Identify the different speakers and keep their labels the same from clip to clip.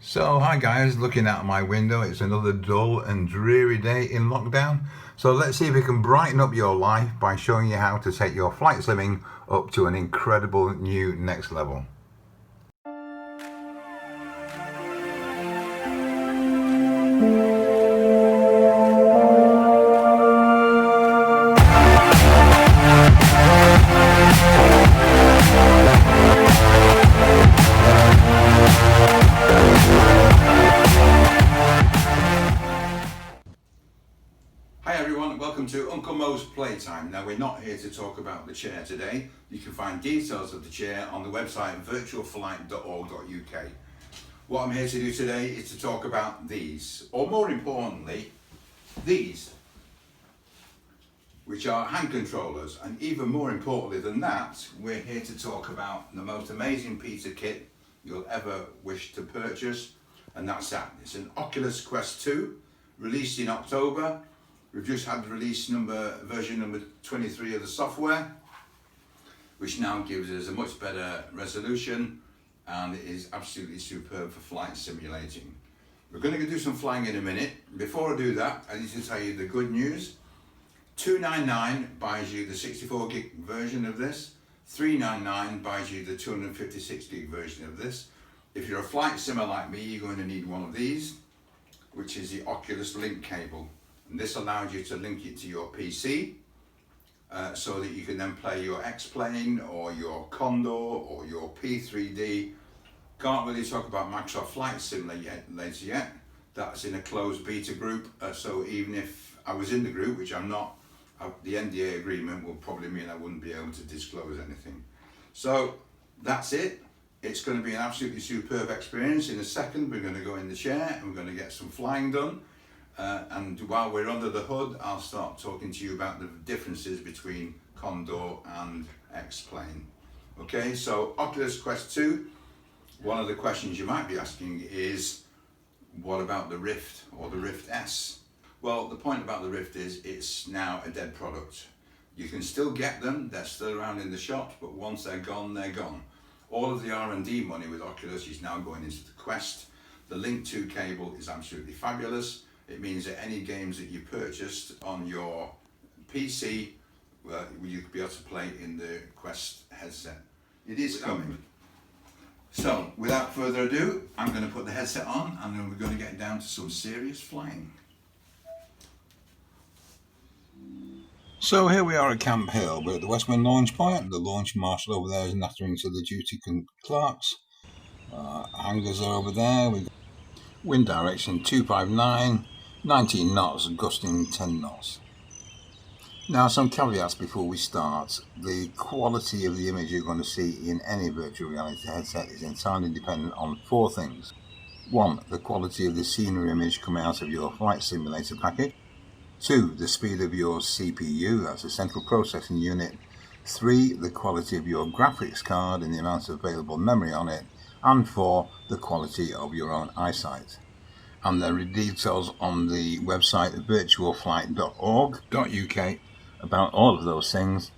Speaker 1: So hi guys, looking out my window, it's another dull and dreary day in lockdown. So let's see if we can brighten up your life by showing you how to take your flight simming up to an incredible new next level. Hi everyone, welcome to Uncle Mo's Playtime. Now we're not here to talk about the chair today. You can find details of the chair on the website virtualflight.org.uk. What I'm here to do today is to talk about these, or more importantly, these, which are hand controllers. And even more importantly than that, we're here to talk about the most amazing piece of kit you'll ever wish to purchase, and that's that. It's an Oculus Quest 2, released in October. We've just had version number 23 of the software, which now gives us a much better resolution, and it is absolutely superb for flight simulating. We're going to do some flying in a minute. Before I do that, I need to tell you the good news. $299 buys you the 64 gig version of this. $399 buys you the 256 gig version of this. If you're a flight simmer like me, you're going to need one of these, which is the Oculus Link cable. And this allows you to link it to your PC so that you can then play your XPlane or your Condor or your P3D. Can't really talk about Microsoft Flight Simulator yet. That's in a closed beta group. So even if I was in the group, which I'm not, the NDA agreement will probably mean I wouldn't be able to disclose anything. So that's it. It's going to be an absolutely superb experience. In a second, we're going to go in the chair and we're going to get some flying done. And while we're under the hood, I'll start talking to you about the differences between Condor and XPlane. Okay, so Oculus Quest 2, one of the questions you might be asking is, what about the Rift or the Rift S? Well, the point about the Rift is it's now a dead product. You can still get them, they're still around in the shop, but once they're gone, they're gone. All of the R&D money with Oculus is now going into the Quest. The Link 2 cable is absolutely fabulous. It means that any games that you purchased on your PC, you'll be able to play in the Quest headset. It is coming. So, without further ado, I'm going to put the headset on and then we're going to get down to some serious flying. So here we are at Camp Hill. We're at the Westman launch point. The launch marshal over there is nattering to the duty clerks. Hangars are over there. We've got wind direction 259, 19 knots, gusting 10 knots. Now some caveats before we start. The quality of the image you're going to see in any virtual reality headset is entirely dependent on four things. 1. The quality of the scenery image coming out of your flight simulator package. 2. The speed of your CPU, that's a central processing unit. 3. The quality of your graphics card and the amount of available memory on it. And 4. The quality of your own eyesight. And there are details on the website virtualflight.org.uk about all of those things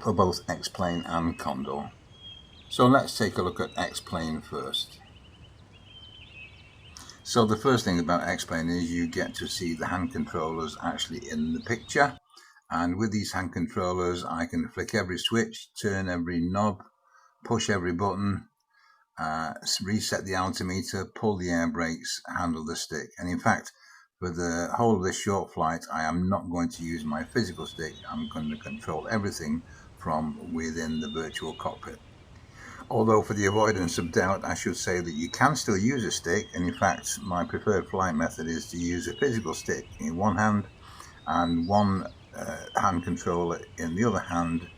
Speaker 1: for both XPlane and Condor. So let's take a look at XPlane first. So the first thing about XPlane is you get to see the hand controllers actually in the picture. And with these hand controllers, I can flick every switch, turn every knob, push every button, reset the altimeter, pull the air brakes, handle the stick. And in fact, for the whole of this short flight, I am not going to use my physical stick. I'm going to control everything from within the virtual cockpit. Although for the avoidance of doubt, I should say that you can still use a stick. And in fact, my preferred flight method is to use a physical stick in one hand and one hand controller in the other hand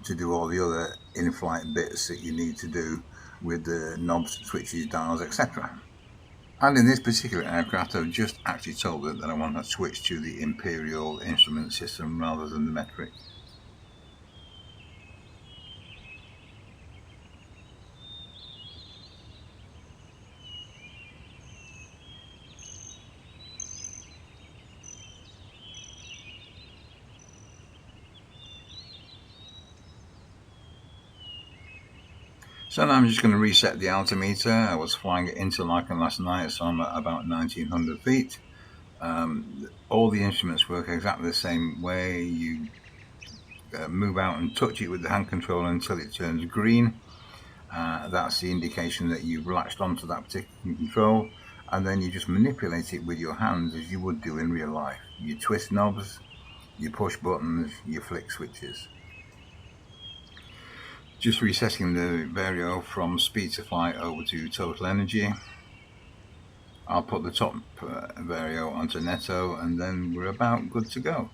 Speaker 1: to do all the other in-flight bits that you need to do with the knobs, switches, dials, etc. And in this particular aircraft, I've just actually told it that I want to switch to the Imperial instrument system rather than the metric. So now I'm just going to reset the altimeter. I was flying at Interlaken last night, so I'm at about 1900 feet. All the instruments work exactly the same way. You move out and touch it with the hand controller until it turns green. That's the indication that you've latched onto that particular control, and then you just manipulate it with your hands as you would do in real life. You twist knobs, you push buttons, you flick switches. Just resetting the vario from speed to flight over to total energy. I'll put the top vario onto netto, and then we're about good to go.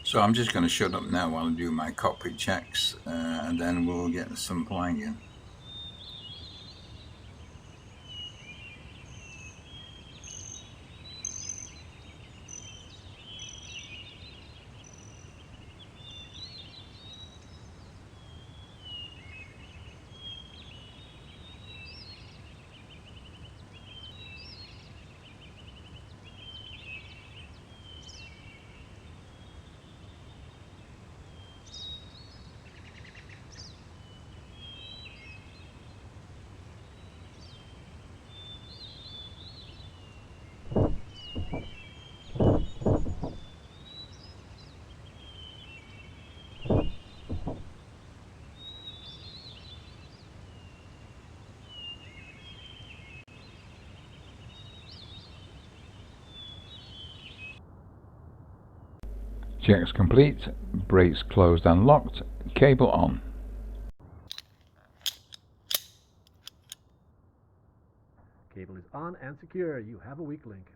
Speaker 1: So I'm just going to shut up now while I do my cockpit checks, and then we'll get some flying in. Checks complete, brakes closed and locked, cable on.
Speaker 2: Cable is on and secure. You have a weak link.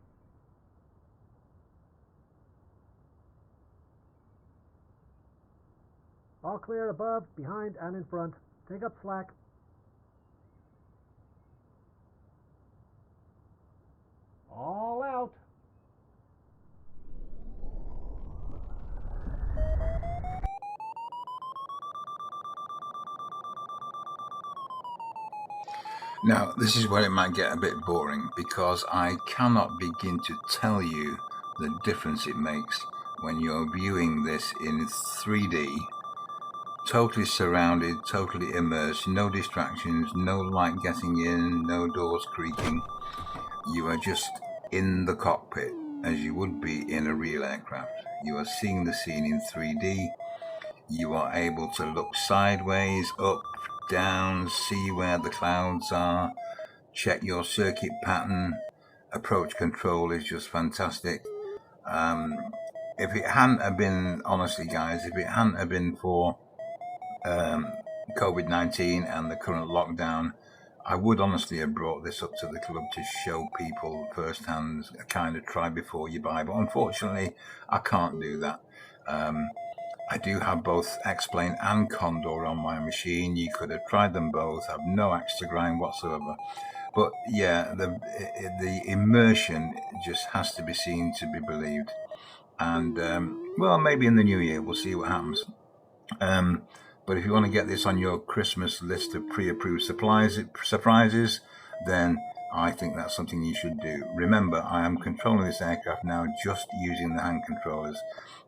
Speaker 2: All clear above, behind, and in front. Take up slack. All out.
Speaker 1: Now, this is where it might get a bit boring, because I cannot begin to tell you the difference it makes when you're viewing this in 3D, totally surrounded, totally immersed, no distractions, no light getting in, no doors creaking. You are just in the cockpit as you would be in a real aircraft. You are seeing the scene in 3D. You are able to look sideways, up, down, see where the clouds are, check your circuit pattern. Approach control is just fantastic. If it hadn't have been, honestly guys, if it hadn't have been for COVID-19 and the current lockdown, I would honestly have brought this up to the club to show people firsthand, a kind of try before you buy, but unfortunately I can't do that. I do have both XPlane and Condor on my machine. You could have tried them both. I have no axe to grind whatsoever. But yeah, the immersion just has to be seen to be believed. And well, maybe in the new year we'll see what happens. But if you want to get this on your Christmas list of pre-approved surprises, then I think that's something you should do. Remember, I am controlling this aircraft now just using the hand controllers.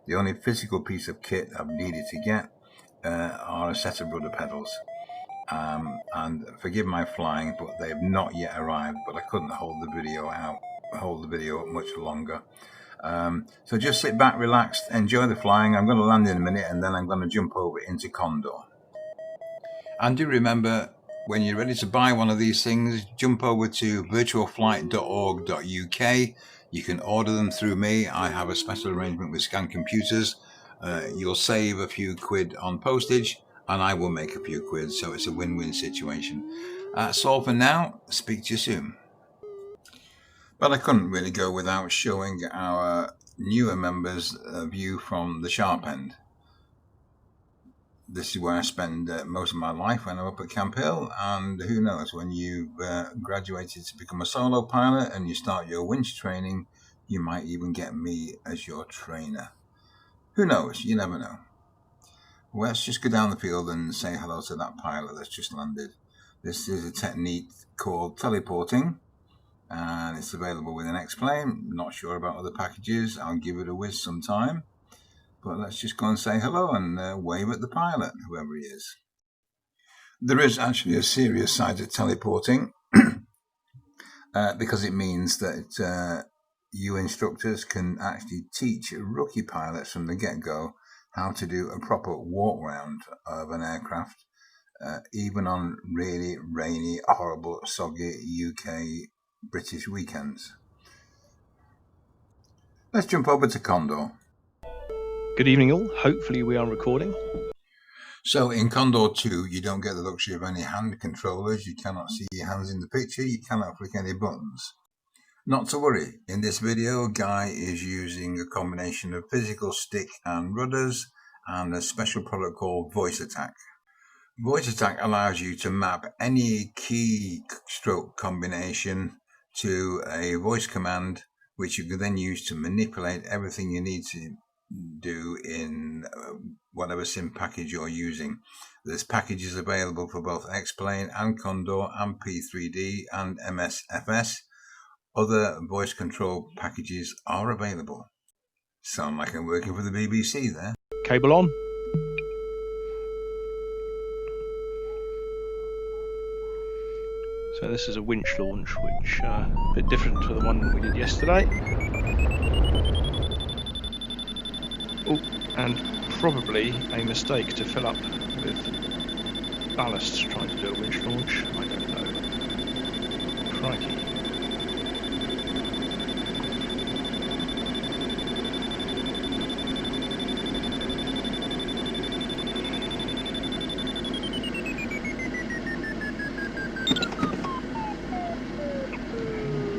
Speaker 1: The only physical piece of kit I've needed to get are a set of rudder pedals. And forgive my flying, but they have not yet arrived, but I couldn't hold the video up much longer. So just sit back, relaxed, enjoy the flying. I'm going to land in a minute, and then I'm going to jump over into Condor. And do remember, when you're ready to buy one of these things, jump over to virtualflight.org.uk. You can order them through me. I have a special arrangement with Scan Computers. You'll save a few quid on postage, and I will make a few quid, so it's a win-win situation. That's all for now. Speak to you soon. But I couldn't really go without showing our newer members a view from the sharp end. This is where I spend most of my life when I'm up at Camp Hill, and who knows, when you've graduated to become a solo pilot and you start your winch training, you might even get me as your trainer. Who knows? You never know. Well, let's just go down the field and say hello to that pilot that's just landed. This is a technique called teleporting, and it's available with an XPlane. Not sure about other packages. I'll give it a whiz sometime. But let's just go and say hello and wave at the pilot, whoever he is. There is actually a serious side to teleporting because it means that you instructors can actually teach rookie pilots from the get-go how to do a proper walk round of an aircraft, even on really rainy, horrible, soggy UK British weekends. Let's jump over to Condor.
Speaker 3: Good evening all, hopefully we are recording.
Speaker 1: So in Condor 2, you don't get the luxury of any hand controllers, you cannot see your hands in the picture, you cannot click any buttons. Not to worry, in this video, Guy is using a combination of physical stick and rudders and a special product called Voice Attack. Voice Attack allows you to map any key stroke combination to a voice command, which you can then use to manipulate everything you need to do in whatever sim package you're using. There's packages available for both XPlane and Condor and P3D and MSFS. Other voice control packages are available. Sound like I'm working for the BBC there.
Speaker 3: Cable on. So this is a winch launch, which a bit different to the one we did yesterday. Oh, and probably a mistake to fill up with ballast trying to do a winch launch. I don't know. Crikey.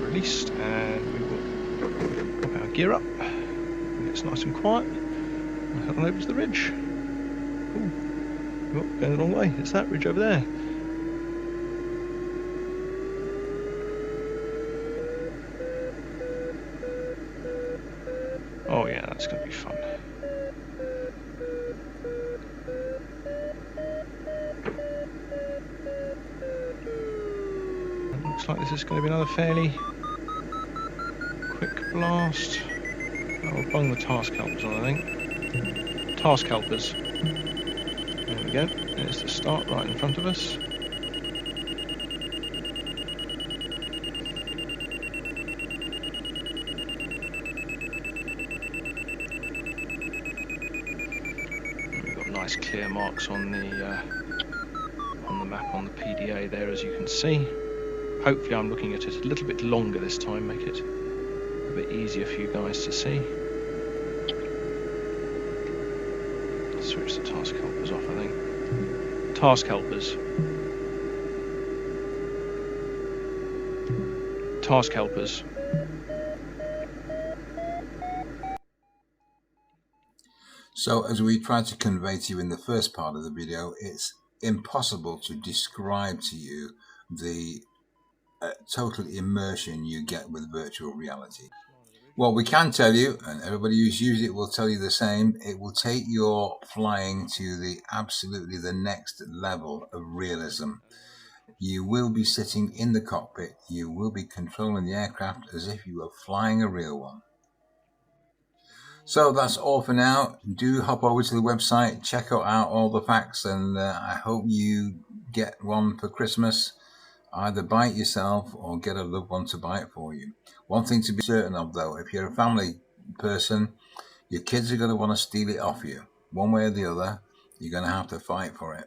Speaker 3: Released, and we will pop our gear up. It's nice and quiet. I'll head on over to the ridge. Ooh. Oh, going the wrong way. It's that ridge over there. Oh yeah, that's going to be fun. It looks like this is going to be another fairly quick blast. I'll bung the task helpers on, I think. Task helpers. There we go. There's the start right in front of us. We've got nice clear marks on the map on the PDA there, as you can see. Hopefully I'm looking at it a little bit longer this time, make it a bit easier for you guys to see. Switch the task helpers off, I think. Task helpers. Task helpers.
Speaker 1: So as we tried to convey to you in the first part of the video, it's impossible to describe to you the total immersion you get with virtual reality. What we can tell you, and everybody who's used it will tell you the same, it will take your flying to absolutely the next level of realism. You will be sitting in the cockpit, you will be controlling the aircraft as if you were flying a real one. So that's all for now. Do hop over to the website, check out all the facts, and I hope you get one for Christmas. Either buy it yourself or get a loved one to buy it for you. One thing to be certain of though, if you're a family person, your kids are going to want to steal it off you. One way or the other, you're going to have to fight for it.